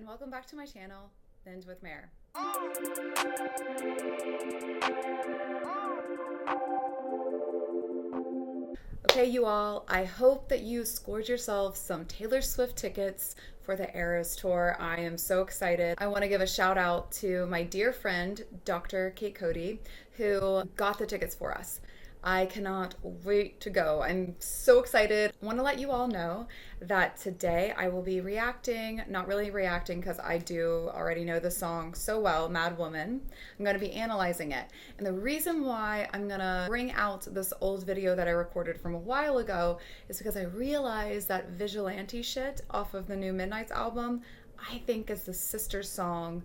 and welcome back to my channel, Binge with Mare. Okay, you all, I hope that you scored yourself some Taylor Swift tickets for the Eras Tour. I am so excited. I want to give a shout out to my dear friend, Dr. Kate Cody, who got the tickets for us. I cannot wait to go. I'm so excited. I want to let you all know that today I will be reacting, not really reacting because I do already know the song so well, Mad Woman. I'm going to be analyzing it. And the reason why I'm going to bring out this old video that I recorded from a while ago is because I realized that Vigilante Shit off of the new Midnights album, I think is the sister song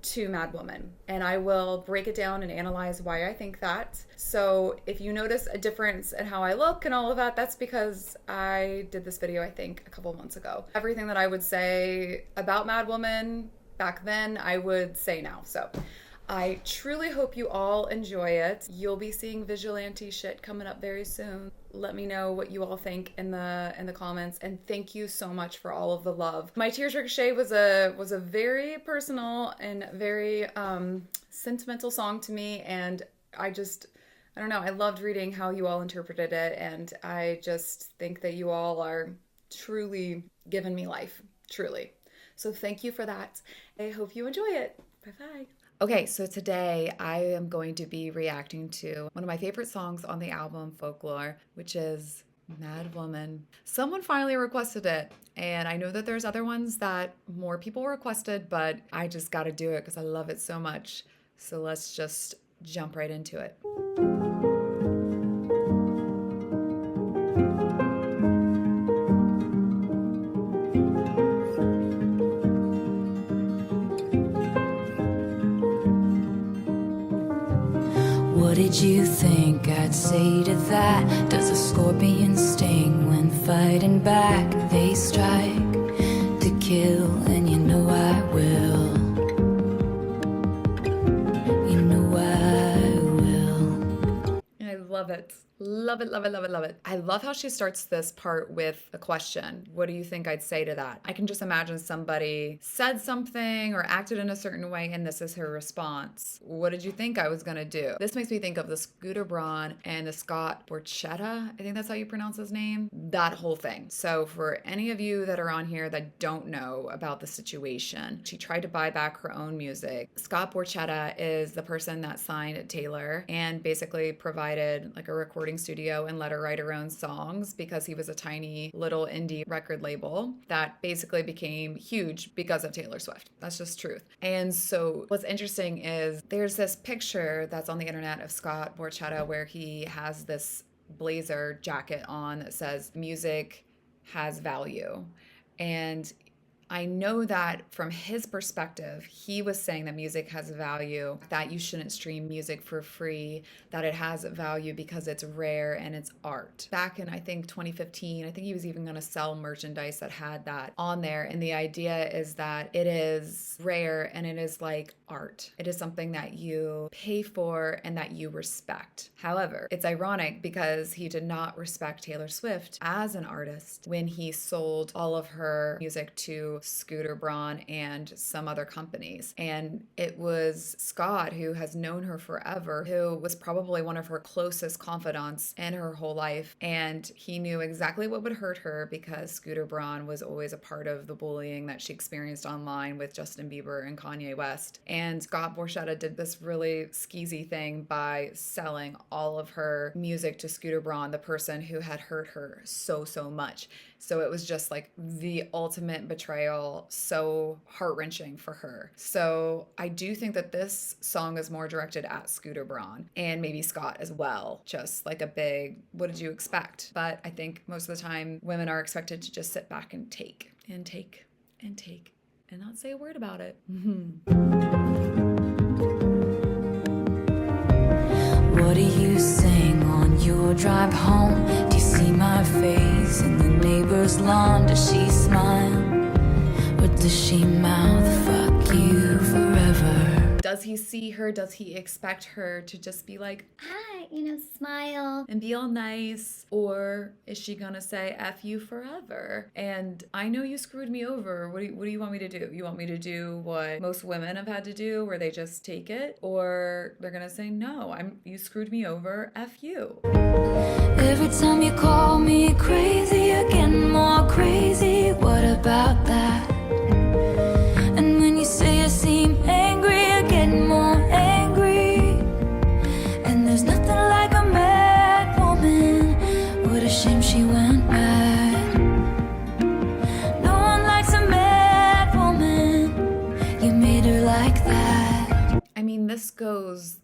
to Mad Woman, and I will break it down and analyze why I think that. So if you notice a difference in how I look and all of that, that's because I did this video I think a couple months ago. Everything that I would say about Mad Woman back then I would say now. So I truly hope you all enjoy it. You'll be seeing Vigilante Shit coming up very soon. Let me know what you all think in the comments, and thank you so much for all of the love. My Tears Ricochet was a very personal and very sentimental song to me, and I don't know, I loved reading how you all interpreted it, and I just think that you all are truly giving me life, truly. So thank you for that. I hope you enjoy it. Bye-bye. Okay, so today I am going to be reacting to one of my favorite songs on the album Folklore, which is Mad Woman. Someone finally requested it, and I know that there's other ones that more people requested, but I just gotta do it because I love it so much. So let's just jump right into it. What did you think I'd say to that? Does a scorpion sting when fighting back? They strike to kill, and you know I will. You know I will. I love it. Love it, love it, love it, love it. I love how she starts this part with a question. What do you think I'd say to that? I can just imagine somebody said something or acted in a certain way, and this is her response. What did you think I was gonna do? This makes me think of the Scooter Braun and the Scott Borchetta, I think that's how you pronounce his name. That whole thing. So for any of you that are on here that don't know about the situation, she tried to buy back her own music. Scott Borchetta is the person that signed Taylor and basically provided like a recording studio and let her write her own songs because he was a tiny little indie record label that basically became huge because of Taylor Swift. That's just truth. And so what's interesting is there's this picture that's on the internet of Scott Borchetta where he has this blazer jacket on that says music has value. And I know that from his perspective, he was saying that music has value, that you shouldn't stream music for free, that it has value because it's rare and it's art. Back in, I think, 2015, I think he was even going to sell merchandise that had that on there. And the idea is that it is rare and it is like art. It is something that you pay for and that you respect. However, it's ironic because he did not respect Taylor Swift as an artist when he sold all of her music to Scooter Braun and some other companies. And it was Scott, who has known her forever, who was probably one of her closest confidants in her whole life. And he knew exactly what would hurt her because Scooter Braun was always a part of the bullying that she experienced online with Justin Bieber and Kanye West. And Scott Borchetta did this really skeezy thing by selling all of her music to Scooter Braun, the person who had hurt her so much. So it was just like the ultimate betrayal, so heart-wrenching for her. So I do think that this song is more directed at Scooter Braun and maybe Scott as well. Just like a big, what did you expect? But I think most of the time women are expected to just sit back and take and take and take and not say a word about it. What do you sing on your drive home? Do you see my face in the neighbor's lawn? Does she smile? Or does she mouth fuck you forever? Does he see her? Does he expect her to just be like, hi, smile and be all nice? Or is she gonna say F you forever? And I know you screwed me over. What do you want me to do? You want me to do what most women have had to do, where they just take it? Or they're gonna say, no, you screwed me over, F you. Every time you call me crazy, you're getting more crazy. What about that? And when you say you seem angry, you're getting more angry. And there's nothing like a mad woman. What a shame she went mad. No one likes a mad woman. You made her like that. I mean, this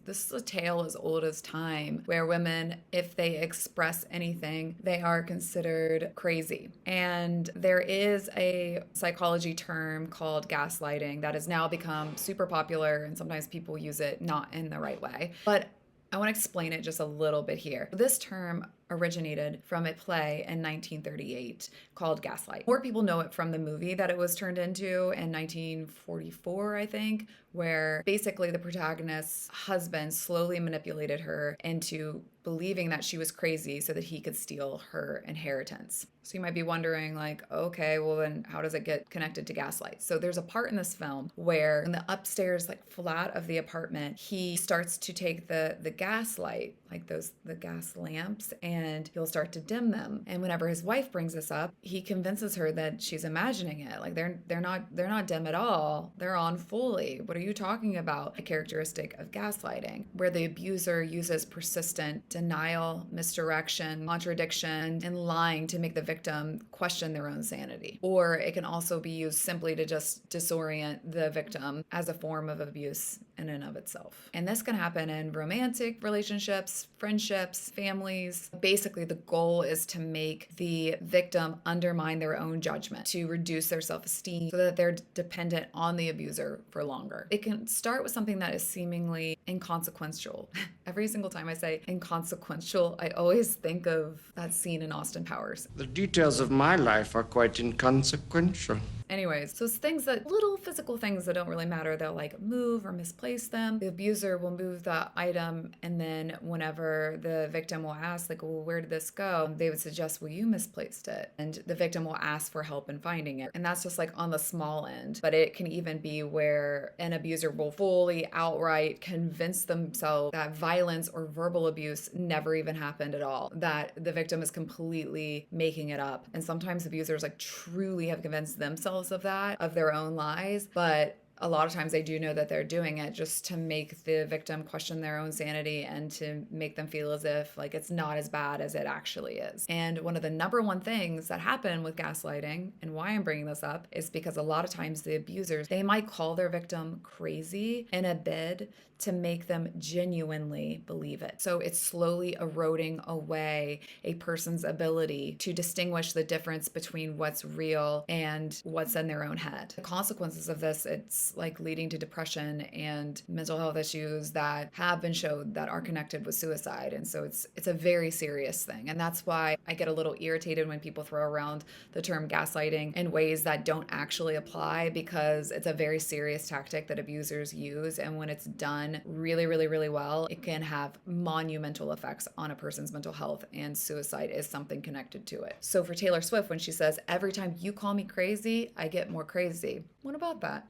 is a tale as old as time, where women, if they express anything, they are considered crazy. And there is a psychology term called gaslighting that has now become super popular, and sometimes people use it not in the right way. But I want to explain it just a little bit here. This term originated from a play in 1938 called Gaslight. More people know it from the movie that it was turned into in 1944, I think, where basically the protagonist's husband slowly manipulated her into believing that she was crazy so that he could steal her inheritance. So you might be wondering, like, okay, well then how does it get connected to Gaslight? So there's a part in this film where in the upstairs flat of the apartment, he starts to take the gas light, the gas lamps, and he'll start to dim them. And whenever his wife brings this up, he convinces her that she's imagining it. Like they're not dim at all. They're on fully. What are you talking about? A characteristic of gaslighting, where the abuser uses persistent denial, misdirection, contradiction, and lying to make the victim question their own sanity. Or it can also be used simply to just disorient the victim as a form of abuse in and of itself. And this can happen in romantic relationships, friendships, families. Basically, the goal is to make the victim undermine their own judgment, to reduce their self-esteem so that they're dependent on the abuser for longer. It can start with something that is seemingly inconsequential. Every single time I say inconsequential, I always think of that scene in Austin Powers. The details of my life are quite inconsequential. Anyways, so it's little physical things that don't really matter. They'll move or misplace them. The abuser will move the item, and then whenever the victim will ask, well, where did this go? They would suggest, well, you misplaced it. And the victim will ask for help in finding it. And that's just on the small end. But it can even be where an abuser will fully outright convince themselves that violence or verbal abuse never even happened at all, that the victim is completely making it up. And sometimes abusers truly have convinced themselves of that, of their own lies, but a lot of times they do know that they're doing it just to make the victim question their own sanity and to make them feel as if it's not as bad as it actually is. And one of the number one things that happen with gaslighting, and why I'm bringing this up, is because a lot of times the abusers, they might call their victim crazy in a bid to make them genuinely believe it. So it's slowly eroding away a person's ability to distinguish the difference between what's real and what's in their own head. The consequences of this, it's leading to depression and mental health issues that have been showed that are connected with suicide. And so it's a very serious thing. And that's why I get a little irritated when people throw around the term gaslighting in ways that don't actually apply, because it's a very serious tactic that abusers use. And when it's done really, really, really well, it can have monumental effects on a person's mental health, and suicide is something connected to it. So for Taylor Swift, when she says, every time you call me crazy, I get more crazy. What about that?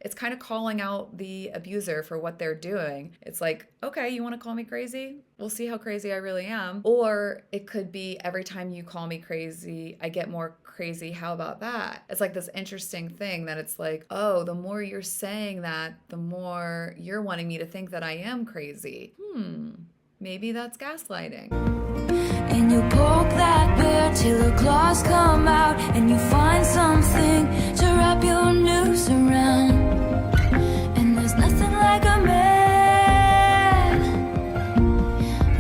It's kind of calling out the abuser for what they're doing. It's okay, you want to call me crazy? We'll see how crazy I really am. Or it could be, every time you call me crazy, I get more crazy. How about that? It's this interesting thing that it's oh, the more you're saying that, the more you're wanting me to think that I am crazy. Maybe that's gaslighting. And you poke that bear till the claws come out, and you find something to wrap your noose around. And there's nothing like a man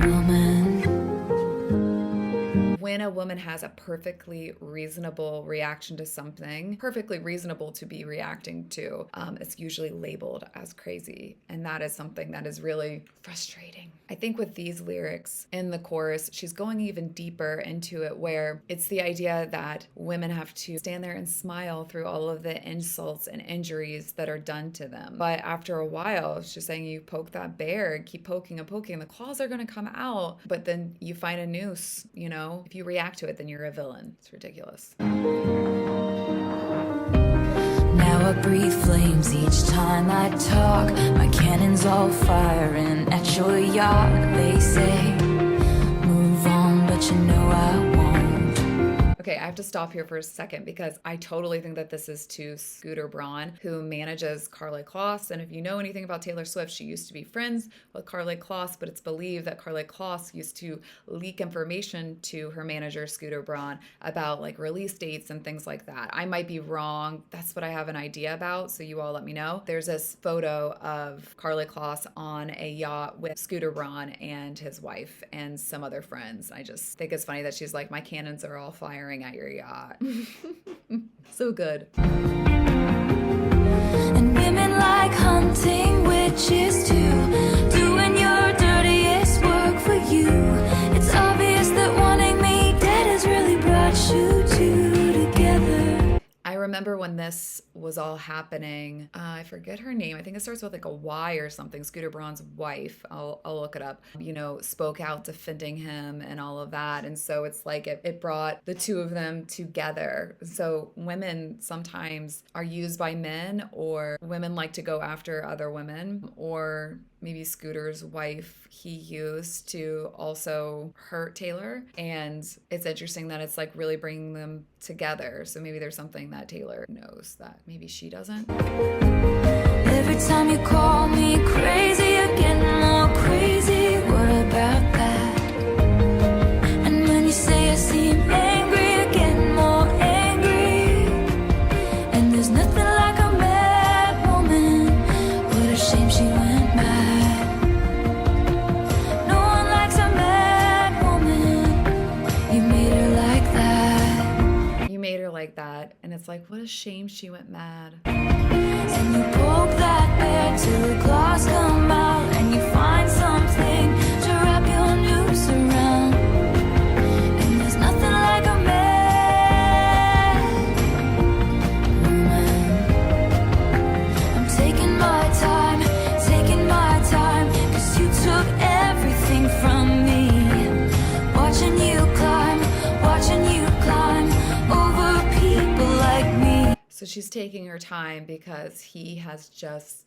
woman. When a woman has a perfectly reasonable reaction to something, perfectly reasonable to be reacting to, it's usually labeled as crazy. And that is something that is really frustrating. I think with these lyrics in the chorus, she's going even deeper into it, where it's the idea that women have to stand there and smile through all of the insults and injuries that are done to them. But after a while, she's saying you poke that bear, keep poking and poking, the claws are going to come out, but then you find a noose, you know? If you react to it, then you're a villain. It's ridiculous. Now I breathe flames each time I talk. My cannons all firing at your yacht. They say, move on, but you know I won't. Okay, I have to stop here for a second because I totally think that this is to Scooter Braun, who manages Karlie Kloss. And if you know anything about Taylor Swift, she used to be friends with Karlie Kloss, but it's believed that Karlie Kloss used to leak information to her manager, Scooter Braun, about like release dates and things like that. I might be wrong. That's what I have an idea about, so you all let me know. There's this photo of Karlie Kloss on a yacht with Scooter Braun and his wife and some other friends. I just think it's funny that she's like, my cannons are all firing at your yacht. So good. And women like hunting witches too, doing your dirtiest work for you. It's obvious that wanting me dead has really brought you two together. I remember when this was all happening, I forget her name. I think it starts with like a Y or something. Scooter Braun's wife, I'll look it up, you know, spoke out defending him and all of that. And so it's like it brought the two of them together. So women sometimes are used by men, or women like to go after other women, or maybe Scooter's wife he used to also hurt Taylor. And it's interesting that it's like really bringing them together. So maybe there's something that Taylor knows that maybe she doesn't. Every time you call me crazy, you're getting more crazy. What about that? And when you say I seem angry, you're getting more angry. And there's nothing like a mad woman. What a shame she went mad. No one likes a mad woman. You made her like that. You made her like that. And it's like, what a shame she went mad. And you poke that bear till the claws come out, and you find something to wrap your noose around. And there's nothing like a mad woman. I'm taking my time, 'cause you took everything from me. Watching you climb over people like me. So she's taking her time because he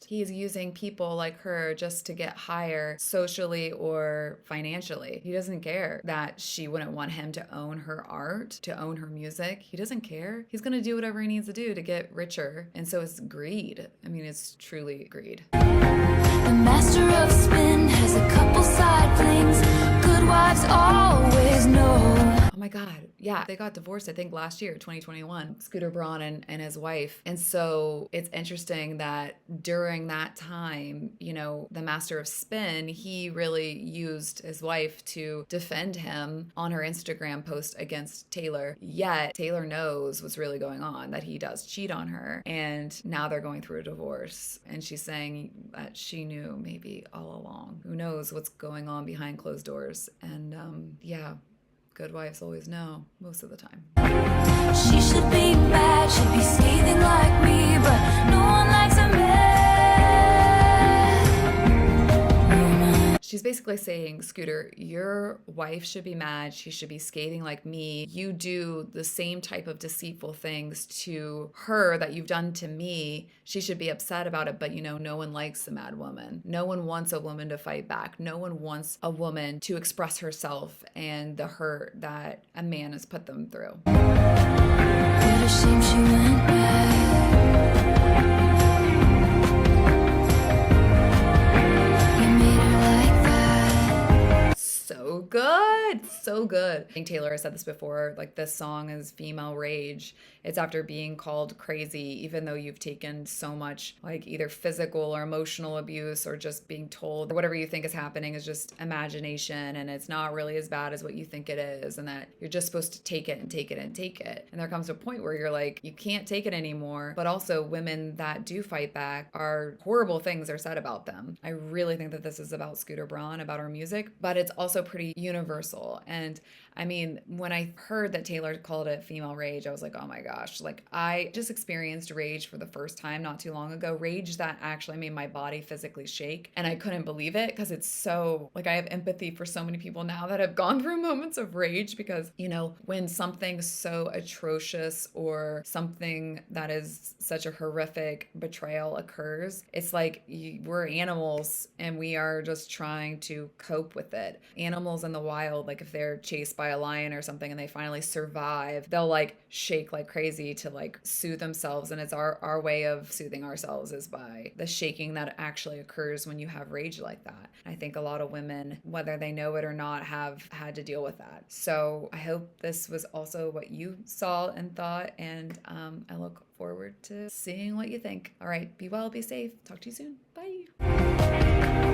is using people like her just to get higher socially or financially. He doesn't care that she wouldn't want him to own her art, to own her music. He doesn't care. He's going to do whatever he needs to do to get richer. And so it's greed. I mean, it's truly greed. The master of spin has a couple side flings. Good wives always know. Oh my God. Yeah. They got divorced, I think, last year, 2021, Scooter Braun and his wife. And so it's interesting that during that time, you know, the master of spin, he really used his wife to defend him on her Instagram post against Taylor. Yet Taylor knows what's really going on, that he does cheat on her. And now they're going through a divorce. And she's saying that she knew maybe all along. Who knows what's going on behind closed doors. And yeah. Good wives always know, most of the time. She should be mad, should be scathing like me, but no one likes a mad woman. She's basically saying, Scooter, your wife should be mad. She should be scathing like me. You do the same type of deceitful things to her that you've done to me. She should be upset about it, but you know, no one likes a mad woman. No one wants a woman to fight back. No one wants a woman to express herself and the hurt that a man has put them through. What a shame she went mad. You made her like that. So good. so good. I think Taylor has said this before, like this song is female rage. It's after being called crazy, even though you've taken so much like either physical or emotional abuse or just being told whatever you think is happening is just imagination and it's not really as bad as what you think it is, and that you're just supposed to take it and take it and take it. And there comes a point where you're like, you can't take it anymore. But also women that do fight back are horrible things are said about them. I really think that this is about Scooter Braun, about her music, but it's also pretty universal. And I mean, when I heard that Taylor called it female rage, I was like, oh my gosh, like I just experienced rage for the first time not too long ago. Rage that actually made my body physically shake. And I couldn't believe it because it's so, like I have empathy for so many people now that have gone through moments of rage because, you know, when something so atrocious or something that is such a horrific betrayal occurs, it's like we're animals and we are just trying to cope with it. Animals in the wild, like if they're chased by a lion or something and they finally survive, they'll like shake like crazy to like soothe themselves. And it's our way of soothing ourselves is by the shaking that actually occurs when you have rage like that. I think a lot of women, whether they know it or not, have had to deal with that. So I hope this was also what you saw and thought, and I look forward to seeing what you think. All right, be well, be safe. Talk to you soon. Bye.